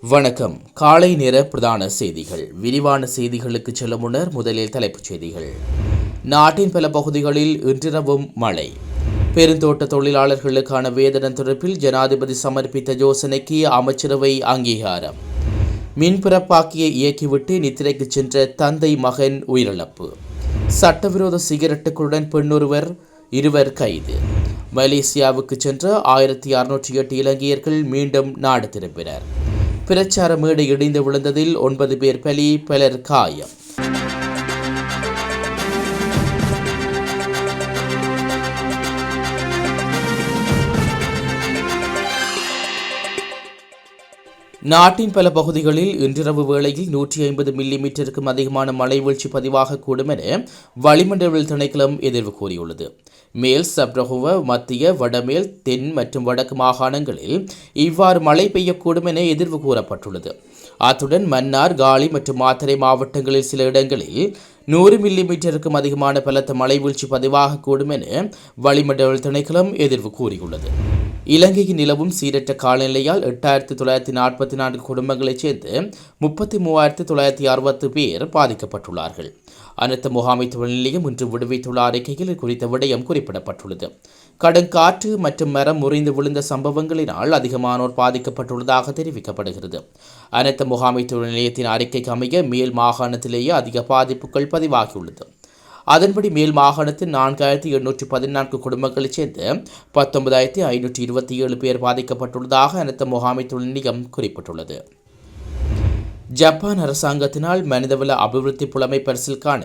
வணக்கம். காலை நேர பிரதான செய்திகள். விரிவான செய்திகளுக்கு செல்லும் முன்னர் முதலில் தலைப்புச் செய்திகள். நாட்டின் பல பகுதிகளில் இன்றிரவும் மழை. பெருந்தோட்ட தொழிலாளர்களுக்கான வேதனம் தொடர்பில் ஜனாதிபதி சமர்ப்பித்த யோசனைக்கு அமைச்சரவை அங்கீகாரம். மின்பிறப்பாக்கியை இயக்கிவிட்டு நித்திரைக்கு சென்ற தந்தை மகன் உயிரிழப்பு. சட்டவிரோத சிகரெட்டுகளுடன் பெண்ணொருவர், இருவர் கைது. மலேசியாவுக்கு சென்ற 1608 இலங்கையர்கள் மீண்டும் நாடு திரும்பினர். பிரச்சார மேடை இடிந்து விழுந்ததில் 9 பேர் பலி, பலர் காயம். நாட்டின் பல பகுதிகளில் இன்றிரவு வேளையில் 150 மில்லிமீட்டருக்கும் அதிகமான மழை வீழ்ச்சி பதிவாகக்கூடும் என வளிமண்டல திணைக்களம் எதிர்வு கூறியுள்ளது. மேல் சப்ரகுவ, மத்திய, வடமேல், தென் மற்றும் வடக்கு மாகாணங்களில் இவ்வாறு மழை பெய்யக்கூடும் என எதிர்வு கூறப்பட்டுள்ளது. அத்துடன் மன்னார், காலி மற்றும் மாத்தறை மாவட்டங்களில் சில இடங்களில் 100 மில்லிமீட்டருக்கும் அதிகமான பலத்த மழை வீழ்ச்சி பதிவாகக்கூடும் என வளிமண்டல திணைக்களம் எதிர்வு கூறியுள்ளது. இலங்கையில் நிலவும் சீரற்ற காலநிலையால் 8944 குடும்பங்களைச் சேர்ந்து 33,960 பேர் பாதிக்கப்பட்டுள்ளார்கள். அனைத்து முகாமைத்துவ நிலையம் இன்று விடுவித்துள்ள அறிக்கையில் குறித்த விடயம் குறிப்பிடப்பட்டுள்ளது. கடுங்காற்று மற்றும் மரம் முறிந்து விழுந்த சம்பவங்களினால் அதிகமானோர் பாதிக்கப்பட்டுள்ளதாக தெரிவிக்கப்படுகிறது. அனைத்து முகாமைத்துவ நிலையத்தின் அறிக்கைக்கு அமைய மேல் மாகாணத்திலேயே அதிக பாதிப்புகள் பதிவாகியுள்ளது. அதன்படி மேல் மாகாணத்தில் 4814 குடும்பங்களைச் சேர்ந்து 19,527 பேர் பாதிக்கப்பட்டுள்ளதாக அனைத்து முகாமைத்துவ நிலையம் குறிப்பிட்டுள்ளது. ஜப்பான் அரசாங்கத்தினால் மனிதவள அபிவிருத்தி புலமை பரிசிலுக்கான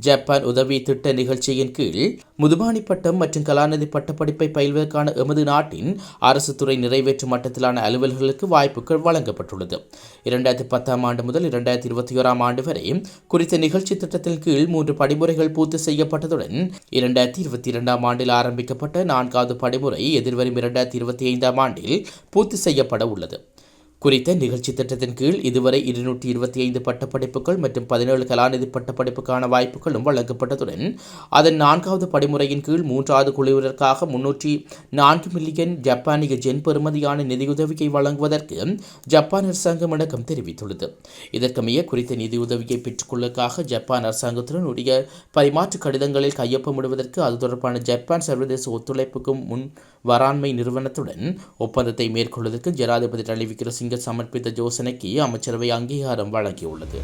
ஜப்பான் உதவி திட்ட நிகழ்ச்சியின் கீழ் முதுமானி பட்டம் மற்றும் கலாநிதி பட்டப்படிப்பை பயில்வதற்கான எமது நாட்டின் அரசு துறை நிறைவேற்று மட்டத்திலான அலுவலர்களுக்கு வாய்ப்புகள் வழங்கப்பட்டுள்ளது. 2010 ஆண்டு முதல் 2021 ஆண்டு வரை குறித்த நிகழ்ச்சி திட்டத்தின் கீழ் 3 படிமுறைகள் பூர்த்தி செய்யப்பட்டதுடன் 2022 ஆண்டில் ஆரம்பிக்கப்பட்ட 4வது படிமுறை எதிர்வரும் 2025 ஆண்டில் பூர்த்தி செய்யப்பட உள்ளது. குறித்த நிகழ்ச்சி திட்டத்தின் கீழ் இதுவரை 225 பட்டப்படிப்புகள் மற்றும் 17 கலாநிதி பட்டப்படிப்புக்கான வாய்ப்புகளும் வழங்கப்பட்டதுடன் அதன் 4வது படிமுறையின் கீழ் 3வது குழுவினருக்காக 304 மில்லியன் ஜப்பானிய ஜென் பெறுமதியான நிதியுதவியை வழங்குவதற்கு ஜப்பான் அரசாங்கம் இணக்கம் தெரிவித்துள்ளது. இதற்கமைய குறித்த நிதியுதவியை பெற்றுக்கொள்வதற்காக ஜப்பான் அரசாங்கத்துடன் உரிய பரிமாற்று கடிதங்களில் கையொப்பமிடுவதற்கு அது தொடர்பான ஜப்பான் சர்வதேச ஒத்துழைப்புக்கும் முன் வராண்மை நிறுவனத்துடன் ஒப்பந்தத்தை மேற்கொள்வதற்கு ஜனாதிபதி ரணில் விக்ரமசிங்கே சமர்ப்பித்த யோசனைக்கு அமைச்சரவை அங்கீகாரம் வழங்கியுள்ளது.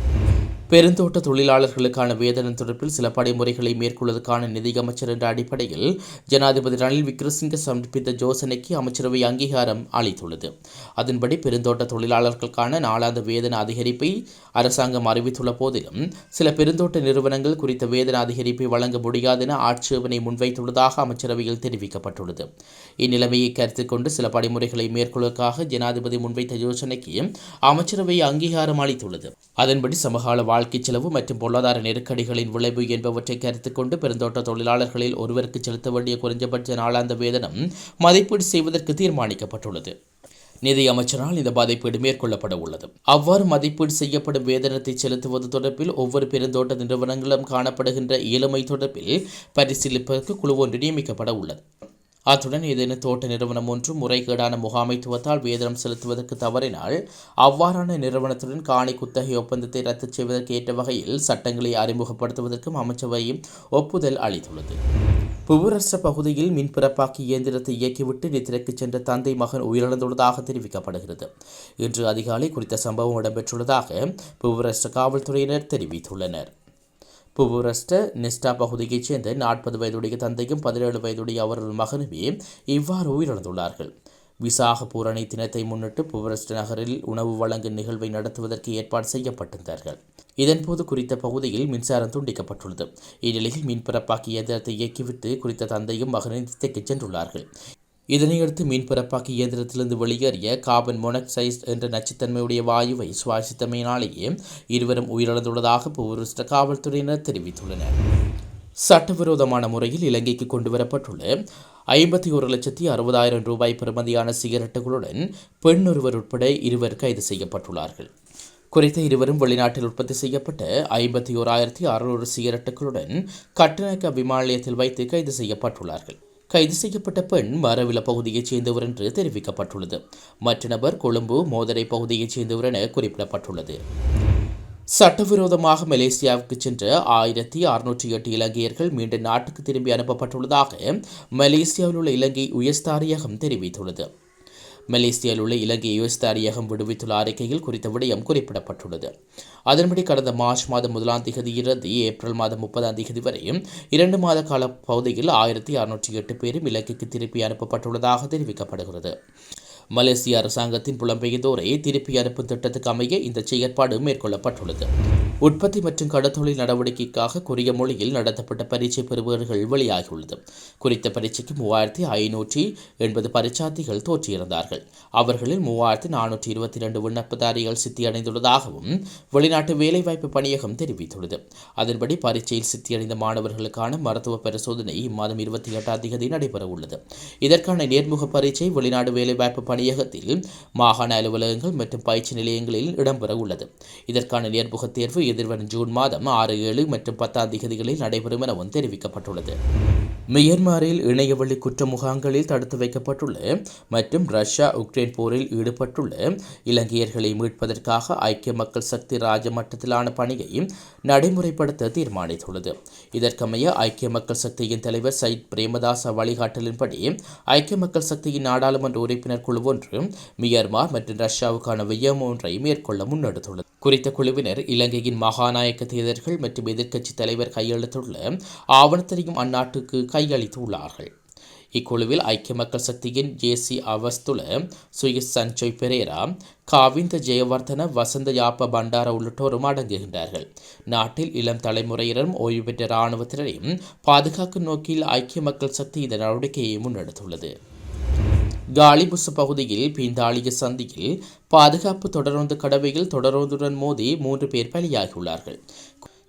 பெருந்தோட்ட தொழிலாளர்களுக்கான வேதனம் தொடர்பில் சில படிமுறைகளை மேற்கொள்வதற்கான நிதியமைச்சர் என்ற அடிப்படையில் ஜனாதிபதி ரணில் விக்ரமசிங்கே சமர்ப்பித்த யோசனைக்கு அமைச்சரவை அங்கீகாரம் அளித்துள்ளது. அதன்படி பெருந்தோட்ட தொழிலாளர்களுக்கான நாளாந்த வேதன அதிகரிப்பை அரசாங்கம் அறிவித்துள்ள போதிலும் சில பெருந்தோட்ட நிறுவனங்கள் குறித்த வேதன அதிகரிப்பை வழங்க முடியாது என ஆட்சேபனை முன்வைத்துள்ளதாக அமைச்சரவையில் தெரிவிக்கப்பட்டுள்ளது. இந்நிலைமையை கருத்தில் கொண்டு சில படிமுறைகளை மேற்கொள்வதற்காக ஜனாதிபதி முன்வைத்த யோசனைக்கு அமைச்சரவை அங்கீகாரம் அளித்துள்ளது. அதன்படி சமகால வாழ்க்கை செலவு மற்றும் பொருளாதார நெருக்கடிகளின் விளைவு என்பவற்றை கருத்தில் கொண்டு பெருந்தோட்ட தொழிலாளர்களில் ஒருவருக்கு செலுத்த வேண்டிய குறைந்தபட்ச நாளாந்த வேதனம் மதிப்பீடு செய்வதற்கு தீர்மானிக்கப்பட்டுள்ளது. நிதி அமைச்சரால் இந்த மதிப்பீடு மேற்கொள்ளப்பட உள்ளது. அவ்வாறு மதிப்பீடு செய்யப்படும் வேதனத்தை செலுத்துவது தொடர்பில் ஒவ்வொரு பெருந்தோட்ட நிறுவனங்களும் காணப்படுகின்ற இயலுமை தொடர்பில் பரிசீலிப்பதற்கு குழு ஒன்று நியமிக்கப்பட உள்ளது. அத்துடன் ஏதேனும் தோட்ட நிறுவனம் ஒன்று முறைகேடான முகாமைத்துவத்தால் வேதனம் செலுத்துவதற்கு தவறினால் அவ்வாறான நிறுவனத்துடன் காணி குத்தகை ஒப்பந்தத்தை ரத்து செய்வதற்கு ஏற்ற வகையில் சட்டங்களை அறிமுகப்படுத்துவதற்கும் அமைச்சரவை ஒப்புதல் அளித்துள்ளது. புவரஸ்ட பகுதியில் மின்பிறப்பாக்கி இயந்திரத்தை இயக்கிவிட்டு நித்திரைக்கு சென்ற தந்தை மகன் உயிரிழந்துள்ளதாக தெரிவிக்கப்படுகிறது. இன்று அதிகாலை குறித்த சம்பவம் இடம்பெற்றுள்ளதாக புவரஸ்ட காவல்துறையினர் தெரிவித்துள்ளனர். புவரஸ்ட நெஸ்டா பகுதியைச் சேர்ந்த 40 வயதுடைய தந்தையும் 17 வயதுடைய அவரது மகனுமே இவ்வாறு உயிரிழந்துள்ளார்கள். விசாக பூரணி தினத்தை முன்னிட்டு புவரஸ்ட நகரில் உணவு வழங்கும் நிகழ்வை நடத்துவதற்கு ஏற்பாடு செய்யப்பட்டிருந்தார்கள். இதன்போது குறித்த பகுதியில் மின்சாரம் துண்டிக்கப்பட்டுள்ளது. இந்நிலையில் மின்பிறப்பாக்கி இயந்திரத்தை இயக்கிவிட்டு குறித்த தந்தையும் மகனும் நித்திரைக்கு சென்றுள்ளார்கள். இதனையடுத்து மின்பிறப்பாக்கி இயந்திரத்திலிருந்து வெளியேறிய கார்பன் மோனாக்சைடு என்ற நச்சுத்தன்மையுடைய வாயுவை சுவாசித்தமையினாலேயே இருவரும் உயிரிழந்துள்ளதாக புவரஸ்ட காவல்துறையினர் தெரிவித்துள்ளனர். சட்டவிரோதமான முறையில் இலங்கைக்கு கொண்டுவரப்பட்டுள்ள 51,60,000 ரூபாய் பெறுமதியான சிகரெட்டுகளுடன் பெண் ஒருவர் உட்பட 2 கைது செய்யப்பட்டுள்ளார்கள். குறித்த இருவரும் வெளிநாட்டில் உற்பத்தி செய்யப்பட்ட 51,600 சிகரெட்டுகளுடன் கட்டுநாயக்க விமான நிலையத்தில் வைத்து கைது செய்யப்பட்டுள்ளார்கள். கைது செய்யப்பட்ட பெண் மரவில பகுதியைச் சேர்ந்தவர் என்று தெரிவிக்கப்பட்டுள்ளது. மற்ற நபர் கொழும்பு மோதரை பகுதியைச் சேர்ந்தவர் என குறிப்பிடப்பட்டுள்ளது. சட்டவிரோதமாக மலேசியாவுக்கு சென்ற 1608 இலங்கையர்கள் மீண்டும் நாட்டுக்கு திரும்பி அனுப்பப்பட்டுள்ளதாக மலேசியாவில் உள்ள இலங்கை உயர்ஸ்தானியகம் தெரிவித்துள்ளது. மலேசியாவில் உள்ள இலங்கை உயர்ஸ்தானியகம் விடுவித்துள்ள அறிக்கையில் குறித்த விடயம் குறிப்பிடப்பட்டுள்ளது. அதன்படி கடந்த மார்ச் மாதம் 1ஆம் தேதியிலிருந்து ஏப்ரல் மாதம் 30ஆம் தேதி வரை 2 மாத கால பகுதியில் 1608 பேரும் இலங்கைக்கு திருப்பி அனுப்பப்பட்டுள்ளதாக தெரிவிக்கப்படுகிறது. மலேசிய அரசாங்கத்தின் புலம்பெயர்ந்தோரை திருப்பி அனுப்பும் திட்டத்துக்கு அமைய இந்த செயற்பாடு மேற்கொள்ளப்பட்டுள்ளது. உற்பத்தி மற்றும் கடற்தொழில் நடவடிக்கைக்காக கொரிய மொழியில் நடத்தப்பட்ட பரீட்சை பெறுபவர்கள் வெளியாகியுள்ளது. குறித்த பரீட்சைக்கு 3580 பரீட்சார்த்திகள் தோற்றியிருந்தார்கள். அவர்களில் 3422 விண்ணப்பதாரிகள் சித்தியடைந்துள்ளதாகவும் வெளிநாட்டு வேலைவாய்ப்பு பணியகம் தெரிவித்துள்ளது. அதன்படி பரீட்சையில் சித்தியடைந்த மாணவர்களுக்கான மருத்துவ பரிசோதனை இம்மாதம் 28ஆம் தேதி நடைபெறவுள்ளது. இதற்கான நேர்முக பரீட்சை வெளிநாடு வேலைவாய்ப்பு பணியகத்தில் மாகாண அலுவலகங்கள் மற்றும் பயிற்சி நிலையங்களில் இடம்பெற உள்ளது. இதற்கான நேர்முக தேர்வு எதிர்வரும் ஜூன் மாதம் 6, 7 மற்றும் 10ஆம் தேதிகளில் நடைபெறும் எனவும் தெரிவிக்கப்பட்டுள்ளது. மியன்மாரில் இணையவழி குற்ற முகாம்களில் தடுத்து வைக்கப்பட்டுள்ள மற்றும் ரஷ்யா உக்ரைன் போரில் ஈடுபட்டுள்ள இலங்கையர்களை மீட்பதற்காக ஐக்கிய மக்கள் சக்தி ராஜமட்டத்திலான பணியை நடைமுறைப்படுத்த தீர்மானித்துள்ளது. இதற்கமைய ஐக்கிய மக்கள் சக்தியின் தலைவர் சயித் பிரேமதாச வழிகாட்டலின்படி ஐக்கிய மக்கள் சக்தியின் நாடாளுமன்ற உறுப்பினர் குழு ஒன்று மியன்மார் மற்றும் ரஷ்யாவுக்கான விஜயம் ஒன்றை மேற்கொள்ள முன்னெடுத்துள்ளது. குறித்த குழுவினர் இலங்கையின் மகாநாயக்க தேர்தல்கள் மற்றும் எதிர்க்கட்சி தலைவர் கையெழுத்துள்ள ஆவணத்தையும் அந்நாட்டுக்கு கையளித்துள்ளார்கள். இக்குழுவில் ஐக்கிய மக்கள் சக்தியின் ஜேசி அவஸ்துல, சுயிஸ் சஞ்சோய் பெரேரா, காவிந்த ஜெயவர்தன, வசந்த யாப்ப பண்டார உள்ளிட்டோரும் அடங்குகின்றார்கள். நாட்டில் இளம் தலைமுறையினரும் ஓய்வு பெற்ற இராணுவத்தினரையும் பாதுகாக்கும் நோக்கில் ஐக்கிய மக்கள் சக்தி இந்த நடவடிக்கையை முன்னெடுத்துள்ளது. காலிபுச பகுதியில் பீந்தாளிய சந்தியில் பாதுகாப்பு தொடரோந்து கடவையில் தொடரோந்துடன் மோதி 3 பேர் பலியாகியுள்ளார்கள்.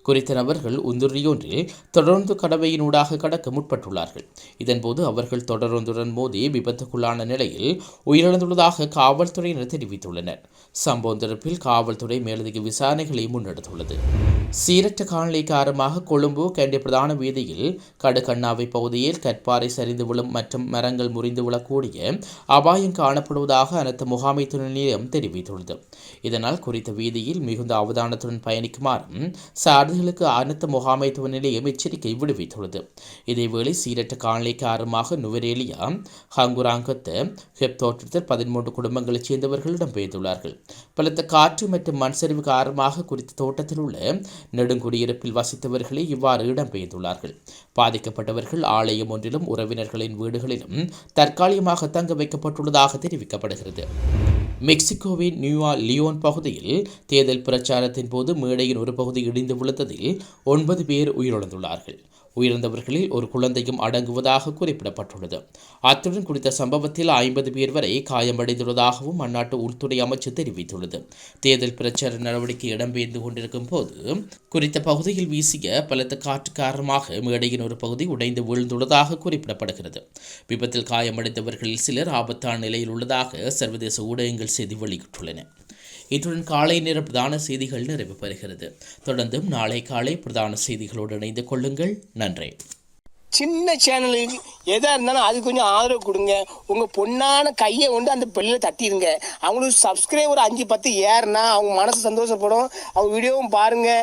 குறித்த நபர்கள் உந்துரியொன்றில் தொடர்ந்து கடவையினூடாக கடக்க முற்பட்டுள்ளார்கள். இதன்போது அவர்கள் தொடர்ந்துடன் மோதி விபத்துக்குள்ளான நிலையில் உயிரிழந்துள்ளதாக காவல்துறையினர் தெரிவித்துள்ளனர். சம்பவம் தொடர்பில் காவல்துறை மேலதிக விசாரணைகளை முன்னெடுத்துள்ளது. சீரற்ற காலநிலை காரணமாக கொழும்பு கண்டி பிரதான வீதியில் கடுகண்ணாவை பகுதியில் கற்பாறை சரிந்து விழும் மற்றும் மரங்கள் முறிந்து விழக்கூடிய அபாயம் காணப்படுவதாக அனைத்து முகாமைத்துவ நிலையம் தெரிவித்துள்ளது. இதனால் குறித்த வீதியில் மிகுந்த அவதானத்துடன் பயணிக்குமாறும் சாரதிகளுக்கு அனைத்து முகாமைத்துவ நிலையம் எச்சரிக்கை விடுவித்துள்ளது. இதேவேளை சீரற்ற காலநிலை காரணமாக நுவரேலியா, ஹங்குராங்கத்த, ஹெப் தோட்டத்தில் 13 குடும்பங்களைச் சேர்ந்தவர்கள் இடம்பெயர்ந்துள்ளார்கள். பலத்த காற்று மற்றும் மண் சரிவு காரணமாக குறித்த தோட்டத்தில் உள்ள நெடுங்குடியிருப்பில் வசித்தவர்களே இவ்வாறு இடம்பெயர்ந்துள்ளார்கள். பாதிக்கப்பட்டவர்கள் ஆலயம் ஒன்றிலும் உறவினர்களின் வீடுகளிலும் தற்காலிகமாக தங்க வைக்கப்பட்டுள்ளதாக தெரிவிக்கப்படுகிறது. மெக்சிகோவின் நியூயா லியோன் பகுதியில் தேர்தல் பிரச்சாரத்தின் போது மேடையின் ஒரு பகுதி இடிந்து விழுந்ததில் 9 பேர் உயிரிழந்துள்ளார்கள். உயிரிழந்தவர்களில் ஒரு குழந்தையும் அடங்குவதாக குறிப்பிடப்பட்டுள்ளது. அத்துடன் குறித்த சம்பவத்தில் 50 பேர் வரை காயமடைந்துள்ளதாகவும் அந்நாட்டு உள்துறை அமைச்சு தெரிவித்துள்ளது. தேர்தல் பிரச்சார நடவடிக்கை இடம்பெயர்ந்து கொண்டிருக்கும் போது குறித்த பகுதியில் வீசிய பலத்த காற்று காரணமாக மேடையின் ஒரு பகுதி உடைந்து வீழ்ந்துள்ளதாக குறிப்பிடப்படுகிறது. விபத்தில் காயமடைந்தவர்களில் சிலர் ஆபத்தான நிலையில் உள்ளதாக சர்வதேச ஊடகங்கள் செய்தி வெளியிட்டுள்ளன. இத்துடன் காலை நேர பிரதான செய்திகள் நிறைவு பெறுகிறது. தொடர்ந்தும் நாளை காலை பிரதான செய்திகளோடு இணைந்து கொள்ளுங்கள். நன்றி. சின்ன சேனலுக்கு எதாக இருந்தாலும் அது கொஞ்சம் ஆதரவு கொடுங்க. உங்கள் பொண்ணான கையை கொண்டு அந்த பெல்லில் தட்டிடுங்க. அவங்களுக்கு சப்ஸ்கிரைபர் 5-10 ஏறுனா அவங்க மனசு சந்தோஷப்படும். அவங்க வீடியோவும் பாருங்கள்.